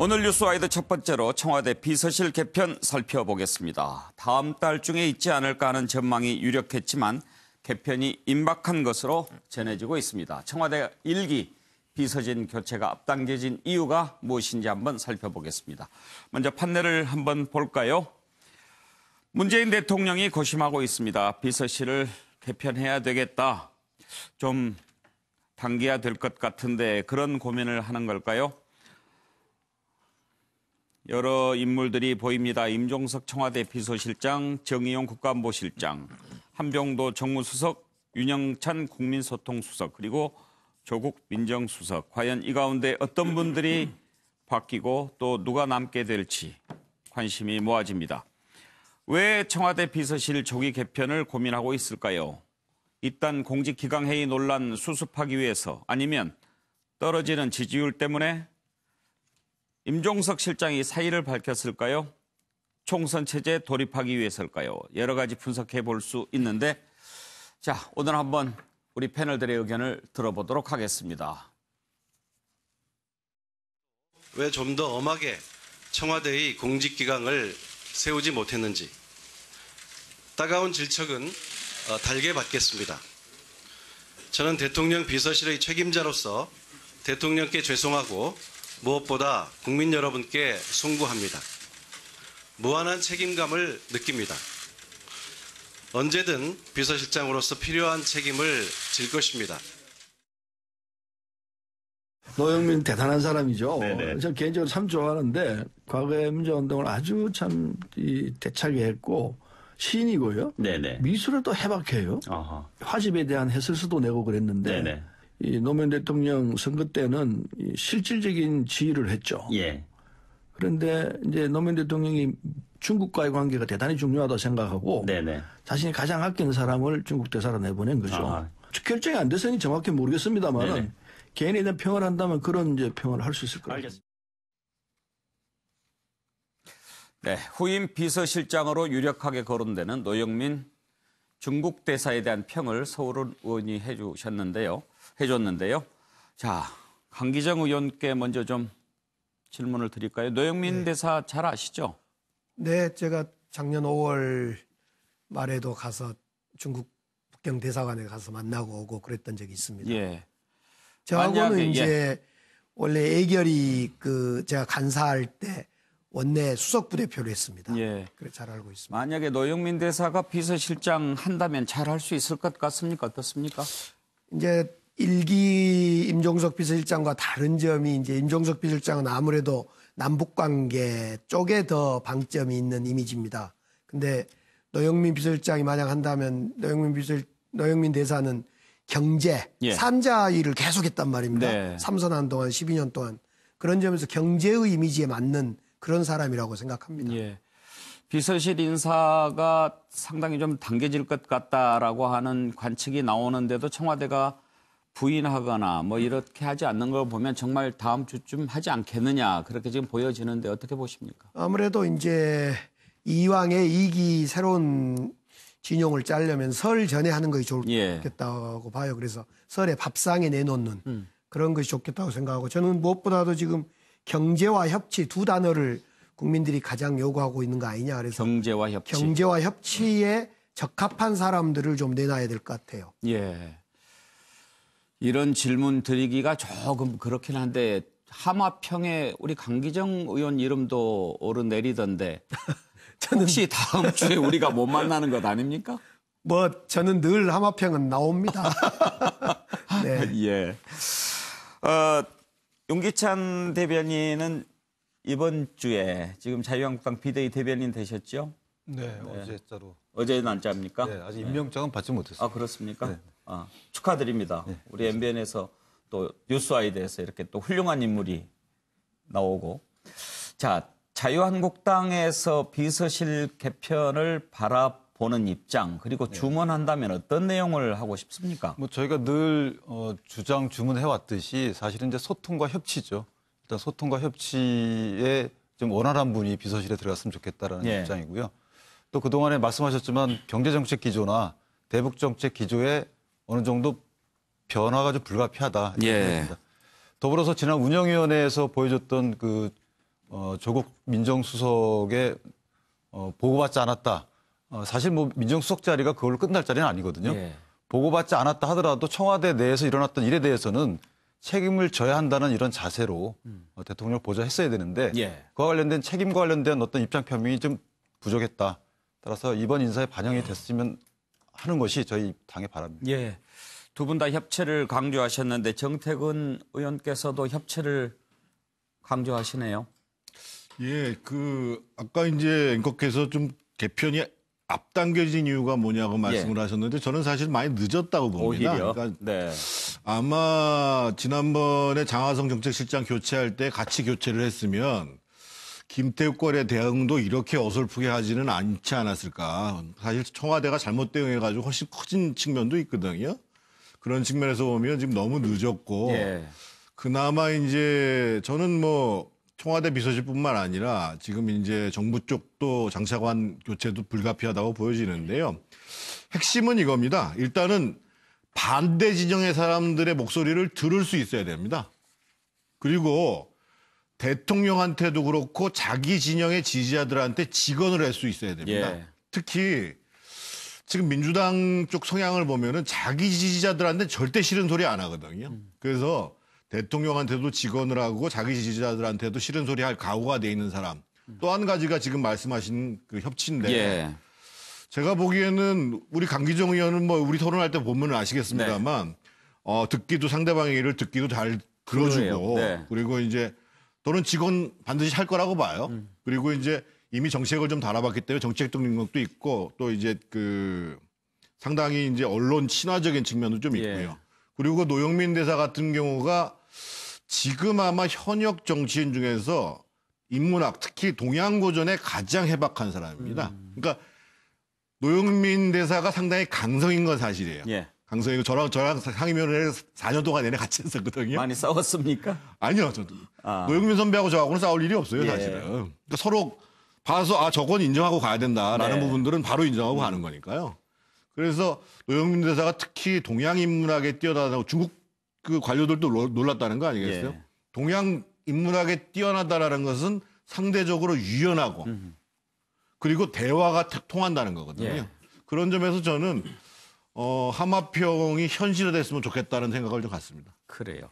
오늘 뉴스와이드 첫 번째로 청와대 비서실 개편 살펴보겠습니다. 다음 달 중에 있지 않을까 하는 전망이 유력했지만 개편이 임박한 것으로 전해지고 있습니다. 청와대 1기 비서진 교체가 앞당겨진 이유가 무엇인지 한번 살펴보겠습니다. 먼저 판넬을 한번 볼까요? 문재인 대통령이 고심하고 있습니다. 비서실을 개편해야 되겠다. 좀 당겨야 될 것 같은데 그런 고민을 하는 걸까요? 여러 인물들이 보입니다. 임종석 청와대 비서실장, 정의용 국가안보실장, 한병도 정무수석, 윤영찬 국민소통수석, 그리고 조국 민정수석. 과연 이 가운데 어떤 분들이 바뀌고 또 누가 남게 될지 관심이 모아집니다. 왜 청와대 비서실 조기 개편을 고민하고 있을까요? 이딴 공직기강회의 논란 수습하기 위해서, 아니면 떨어지는 지지율 때문에? 임종석 실장이 사의를 밝혔을까요? 총선 체제에 돌입하기 위해서일까요? 여러 가지 분석해 볼 수 있는데, 자, 오늘 한번 우리 패널들의 의견을 들어보도록 하겠습니다. 왜 좀 더 엄하게 청와대의 공직기강을 세우지 못했는지 따가운 질책은 달게 받겠습니다. 저는 대통령 비서실의 책임자로서 대통령께 죄송하고 무엇보다 국민 여러분께 송구합니다. 무한한 책임감을 느낍니다. 언제든 비서실장으로서 필요한 책임을 질 것입니다. 노영민 대단한 사람이죠. 네네. 저 개인적으로 참 좋아하는데 과거에 민주화운동을 아주 참 대차게 했고 시인이고요. 네네. 미술에도 해박해요. 어허. 화집에 대한 해설서도 내고 그랬는데 네네. 이 노무현 대통령 선거 때는 이 실질적인 지휘를 했죠. 예. 그런데 이제 노무현 대통령이 중국과의 관계가 대단히 중요하다고 생각하고 네네. 자신이 가장 아끼는 사람을 중국 대사로 내보낸 거죠. 아하. 결정이 안 돼서는 정확히 모르겠습니다만은 네네. 개인에 대한 평을 한다면 그런 이제 평을 할 수 있을 거예요. 알겠습니다. 네, 후임 비서실장으로 유력하게 거론되는 노영민 중국 대사에 대한 평을 서울 의원이 해줬는데요. 자, 강기정 의원께 먼저 좀 질문을 드릴까요? 노영민 대사 잘 아시죠? 네, 제가 작년 5월 말에도 가서 중국 북경 대사관에 가서 만나고 오고 그랬던 적이 있습니다. 예. 저하고는 만약에, 이제 원래 애결이 제가 간사할 때 원내 수석 부대표를 했습니다. 예. 그래 잘 알고 있습니다. 만약에 노영민 대사가 비서실장 한다면 잘 할 수 있을 것 같습니까? 어떻습니까? 이제 1기 임종석 비서실장과 다른 점이 이제 임종석 비서실장은 아무래도 남북 관계 쪽에 더 방점이 있는 이미지입니다. 근데 노영민 비서실장이 만약 한다면 노영민 대사는 경제, 예. 산자 일을 계속했단 말입니다. 네. 삼선한 동안 12년 동안 그런 점에서 경제의 이미지에 맞는 그런 사람이라고 생각합니다. 예. 비서실 인사가 상당히 좀 당겨질 것 같다라고 하는 관측이 나오는데도 청와대가 부인하거나 뭐 이렇게 하지 않는 걸 보면 정말 다음 주쯤 하지 않겠느냐 그렇게 지금 보여지는데 어떻게 보십니까? 아무래도 이제 이왕에 2기 새로운 진용을 짜려면 설 전에 하는 것이 좋겠다고 봐요. 그래서 설에 밥상에 내놓는 그런 것이 좋겠다고 생각하고 저는 무엇보다도 지금 경제와 협치 두 단어를 국민들이 가장 요구하고 있는 거 아니냐. 그래서 경제와 협치. 경제와 협치에 적합한 사람들을 좀 내놔야 될 것 같아요. 예. 이런 질문 드리기가 조금 그렇긴 한데 하마평에 우리 강기정 의원 이름도 오르내리던데 혹시 다음 주에 우리가 못 만나는 것 아닙니까? 뭐 저는 늘 하마평은 나옵니다. 네. 예. 윤기찬 대변인은 이번 주에 지금 자유한국당 비대위 대변인 되셨죠? 네, 어제자로. 어제 날짜입니까? 네, 아직 임명장은 받지 못했어요. 아, 그렇습니까? 네. 아, 축하드립니다. 네, 우리 MBN에서 또 뉴스와이드에서 이렇게 또 훌륭한 인물이 나오고. 자, 자유한국당에서 비서실 개편을 바라보는 입장, 그리고 주문한다면 어떤 내용을 하고 싶습니까? 뭐 저희가 늘 주문해 왔듯이 사실은 이제 소통과 협치죠. 일단 소통과 협치에 좀 원활한 분이 비서실에 들어갔으면 좋겠다라는 예. 입장이고요. 또 그동안에 말씀하셨지만 경제정책 기조나 대북정책 기조에 어느 정도 변화가 좀 불가피하다. 예. 더불어서 지난 운영위원회에서 보여줬던 그 조국 민정수석의 보고받지 않았다. 사실 뭐 민정수석 자리가 그걸로 끝날 자리는 아니거든요. 예. 보고받지 않았다 하더라도 청와대 내에서 일어났던 일에 대해서는 책임을 져야 한다는 이런 자세로 대통령을 보좌했어야 되는데 예. 그와 관련된 책임과 관련된 어떤 입장 표명이 좀 부족했다. 따라서 이번 인사에 반영이 됐으면 하는 것이 저희 당의 바람입니다. 예. 두 분 다 협치를 강조하셨는데 정태근 의원께서도 협치를 강조하시네요. 예, 아까 이제 앵커께서 좀 개편이 앞당겨진 이유가 뭐냐고 말씀을 하셨는데 저는 사실 많이 늦었다고 봅니다. 오히려. 그러니까 네. 아마 지난번에 장하성 정책실장 교체할 때 같이 교체를 했으면 김태우권의 대응도 이렇게 어설프게 하지는 않지 않았을까. 사실 청와대가 잘못 대응해가지고 훨씬 커진 측면도 있거든요. 그런 측면에서 보면 지금 너무 늦었고 예. 그나마 이제 저는 뭐 청와대 비서실뿐만 아니라 지금 이제 정부 쪽도 장차관 교체도 불가피하다고 보여지는데요. 핵심은 이겁니다. 일단은 반대 진영의 사람들의 목소리를 들을 수 있어야 됩니다. 그리고 대통령한테도 그렇고 자기 진영의 지지자들한테 직언을 할 수 있어야 됩니다. 예. 특히 지금 민주당 쪽 성향을 보면은 자기 지지자들한테 절대 싫은 소리 안 하거든요. 그래서 대통령한테도 직언을 하고 자기 지지자들한테도 싫은 소리 할 각오가 돼 있는 사람. 또 한 가지가 지금 말씀하신 그 협치인데 예. 제가 보기에는 우리 강기정 의원은 뭐 우리 토론할 때 보면 아시겠습니다만 듣기도 상대방의 일을 듣기도 잘 들어주고 네. 그리고 이제 또는 직원 반드시 할 거라고 봐요. 그리고 이제 이미 정책을 좀 달아봤기 때문에 정책적 능력도 있고 또 이제 상당히 이제 언론 친화적인 측면도 좀 예. 있고요. 그리고 노영민 대사 같은 경우가 지금 아마 현역 정치인 중에서 인문학 특히 동양고전에 가장 해박한 사람입니다. 그러니까 노영민 대사가 상당히 강성인 건 사실이에요. 예. 강성이고 저랑 상임위원회 4년 동안 내내 같이 했었거든요. 많이 싸웠습니까? 아니요. 저도. 아. 노영민 선배하고 저하고는 싸울 일이 없어요, 예. 사실은. 그러니까 서로 봐서 저건 인정하고 가야 된다라는 네. 부분들은 바로 인정하고 가는 거니까요. 그래서 노영민 대사가 특히 동양 인문학에 뛰어나다고 중국 그 관료들도 놀랐다는 거 아니겠어요? 예. 동양 인문학에 뛰어나다라는 것은 상대적으로 유연하고 그리고 대화가 통한다는 거거든요. 예. 그런 점에서 저는 하마평이 현실화됐으면 좋겠다는 생각을 좀 갖습니다. 그래요.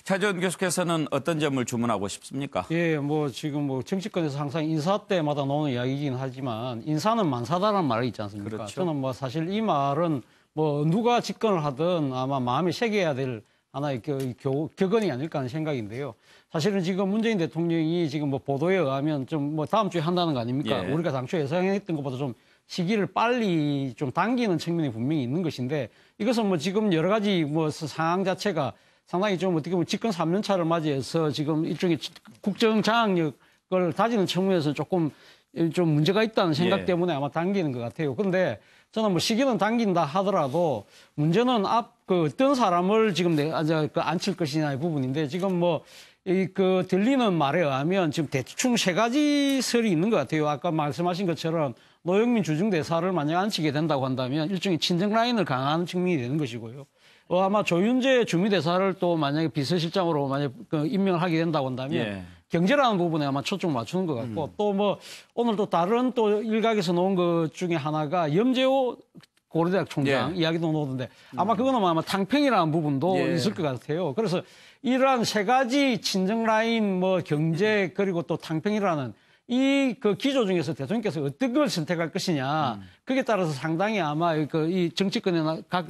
차지원 교수께서는 어떤 점을 주문하고 싶습니까? 예, 뭐 지금 뭐 정치권에서 항상 인사 때마다 나오는 이야기이긴 하지만 인사는 만사다라는 말이 있지 않습니까? 그렇죠. 저는 뭐 사실 이 말은 뭐 누가 집권을 하든 아마 마음에 새겨야 될 하나의 격언이 아닐까 하는 생각인데요. 사실은 지금 문재인 대통령이 지금 뭐 보도에 의하면 좀 뭐 다음 주에 한다는 거 아닙니까? 예. 우리가 당초 예상했던 것보다 좀 시기를 빨리 좀 당기는 측면이 분명히 있는 것인데 이것은 뭐 지금 여러 가지 뭐 상황 자체가 상당히 좀 어떻게 보면 집권 3년 차를 맞이해서 지금 일종의 국정 장악력을 다지는 측면에서 조금 좀 문제가 있다는 생각 예. 때문에 아마 당기는 것 같아요. 그런데 저는 뭐 시기는 당긴다 하더라도 문제는 어떤 사람을 지금 앉힐 것이냐의 부분인데 지금 뭐 들리는 말에 의하면 지금 대충 세 가지 설이 있는 것 같아요. 아까 말씀하신 것처럼 노영민 주중대사를 만약 앉히게 된다고 한다면 일종의 친정 라인을 강화하는 측면이 되는 것이고요. 아마 조윤재 주미대사를 또 만약에 비서실장으로 만약 임명을 하게 된다고 한다면 예. 경제라는 부분에 아마 초점을 맞추는 것 같고 또 뭐 오늘 또 다른 또 일각에서 놓은 것 중에 하나가 염재호 고려대학 총장 예. 이야기도 나오던데 아마 그거는 아마 탕평이라는 부분도 예. 있을 것 같아요. 그래서 이러한 세 가지 친정 라인 뭐 경제 그리고 또 탕평이라는 이 기조 중에서 대통령께서 어떤 걸 선택할 것이냐 거기에 따라서 상당히 아마 이 정치권에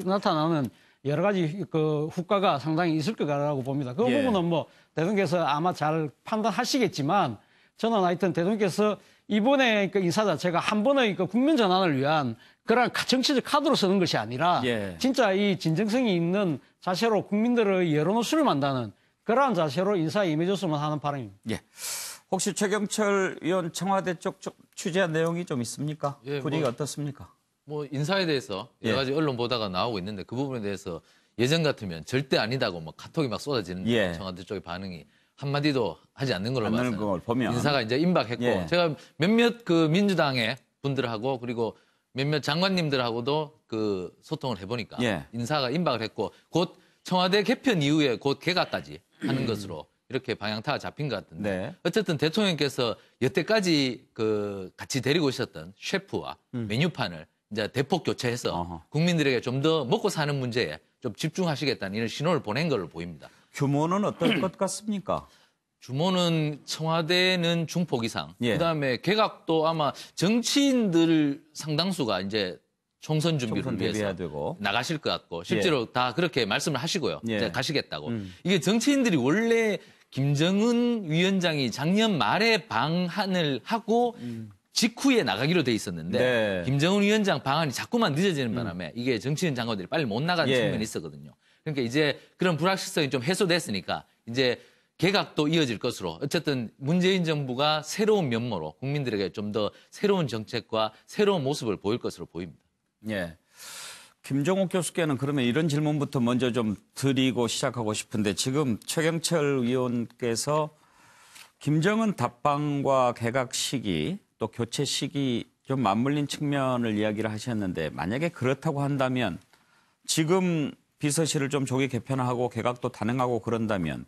나타나는 여러 가지 후과가 상당히 있을 거라고 봅니다. 그 예. 부분은 뭐 대통령께서 아마 잘 판단하시겠지만 저는 하여튼 대통령께서 이번에 인사 자체가 한 번의 국면 전환을 위한 그런 정치적 카드로 쓰는 것이 아니라 예. 진짜 이 진정성이 있는 자세로 국민들의 여론을 수렴한다는 그러한 자세로 인사에 임해줬으면 하는 바람입니다. 예. 혹시 최경철 의원 청와대 쪽 취재한 내용이 좀 있습니까? 예, 분위기 뭐- 어떻습니까? 뭐 인사에 대해서 여러 예. 가지 언론 보다가 나오고 있는데 그 부분에 대해서 예전 같으면 절대 아니다고 막 카톡이 막 쏟아지는 예. 청와대 쪽의 반응이 한마디도 하지 않는 걸로 않는 봐서 걸 보면. 인사가 이제 임박했고 예. 제가 몇몇 민주당의 분들하고 그리고 몇몇 장관님들하고도 소통을 해보니까 예. 인사가 임박을 했고 곧 청와대 개편 이후에 곧 개각까지 하는 것으로 이렇게 방향타가 잡힌 것 같은데 네. 어쨌든 대통령께서 여태까지 그 같이 데리고 있었던 셰프와 메뉴판을 이제 대폭 교체해서 어허. 국민들에게 좀 더 먹고 사는 문제에 좀 집중하시겠다는 이런 신호를 보낸 걸로 보입니다. 규모는 어떨 것 같습니까? 주모는 청와대는 중폭 이상. 예. 그다음에 개각도 아마 정치인들 상당수가 이제 총선 준비를 총선 위해서 대비해야 되고. 나가실 것 같고 실제로 다 그렇게 말씀을 하시고요. 예. 이제 가시겠다고. 이게 정치인들이 원래 김정은 위원장이 작년 말에 방한을 하고 직후에 나가기로 돼 있었는데 네. 김정은 위원장 방한이 자꾸만 늦어지는 바람에 이게 정치인 장관들이 빨리 못 나가는 예. 측면이 있었거든요. 그러니까 이제 그런 불확실성이 좀 해소됐으니까 이제 개각도 이어질 것으로 어쨌든 문재인 정부가 새로운 면모로 국민들에게 좀 더 새로운 정책과 새로운 모습을 보일 것으로 보입니다. 예. 김종욱 교수께는 그러면 이런 질문부터 먼저 좀 드리고 시작하고 싶은데 지금 최경철 의원께서 김정은 답방과 개각 시기 또 교체 시기 좀 맞물린 측면을 이야기를 하셨는데 만약에 그렇다고 한다면 지금 비서실을 좀 조기 개편하고 개각도 단행하고 그런다면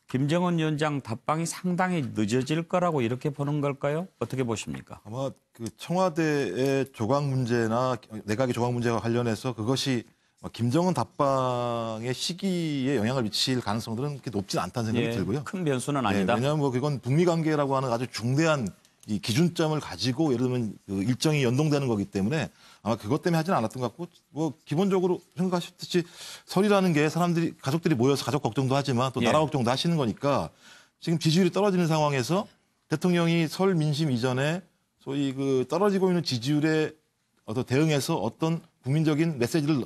김정은 위원장 답방이 상당히 늦어질 거라고 이렇게 보는 걸까요? 어떻게 보십니까? 아마 그 청와대의 조각 문제나 내각의 조각 문제와 관련해서 그것이 김정은 답방의 시기에 영향을 미칠 가능성들은 그렇게 높진 않다는 생각이 들고요. 큰 변수는 아니다. 왜냐하면 뭐 그건 북미 관계라고 하는 아주 중대한 이 기준점을 가지고 예를 들면 그 일정이 연동되는 거기 때문에 아마 그것 때문에 하지는 않았던 것 같고 뭐 기본적으로 생각하셨듯이 설이라는 게 사람들이 가족들이 모여서 가족 걱정도 하지만 또 나라 걱정도 하시는 거니까 지금 지지율이 떨어지는 상황에서 대통령이 설 민심 이전에 소위 그 떨어지고 있는 지지율에 어떤 대응해서 어떤 국민적인 메시지를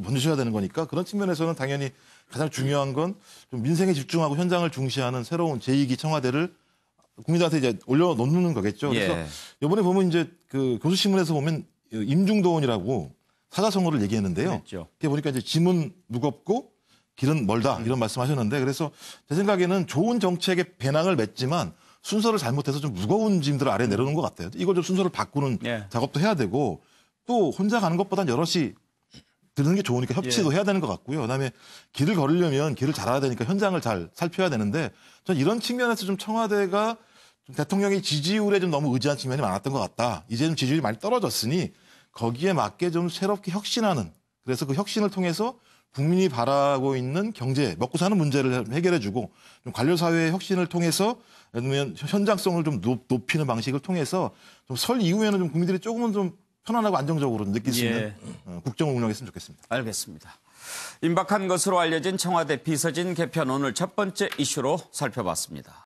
보내셔야 되는 거니까 그런 측면에서는 당연히 가장 중요한 건 좀 민생에 집중하고 현장을 중시하는 새로운 제2기 청와대를 국민들한테 이제 올려놓는 거겠죠. 그래서 이번에 보면 이제 그 교수신문에서 보면 임중도원이라고 사자성어를 얘기했는데요. 그랬죠. 그게 보니까 이제 짐은 무겁고 길은 멀다 이런 말씀하셨는데 그래서 제 생각에는 좋은 정책의 배낭을 맸지만 순서를 잘못해서 좀 무거운 짐들을 아래 내려놓은 것 같아요. 이걸 좀 순서를 바꾸는 작업도 해야 되고 또 혼자 가는 것보단 여럿이 드는 게 좋으니까 협치도 해야 되는 것 같고요. 그다음에 길을 걸으려면 길을 잘 알아야 되니까 현장을 잘 살펴야 되는데 전 이런 측면에서 좀 청와대가 좀 대통령의 지지율에 좀 너무 의지한 측면이 많았던 것 같다. 이제 좀 지지율이 많이 떨어졌으니 거기에 맞게 좀 새롭게 혁신하는 그래서 그 혁신을 통해서 국민이 바라고 있는 경제, 먹고 사는 문제를 해결해주고 좀 관료사회의 혁신을 통해서 예를 들면 현장성을 좀 높이는 방식을 통해서 좀 설 이후에는 좀 국민들이 조금은 좀 편안하고 안정적으로 느낄 수 있는 국정을 운영했으면 좋겠습니다. 알겠습니다. 임박한 것으로 알려진 청와대 비서진 개편 오늘 첫 번째 이슈로 살펴봤습니다.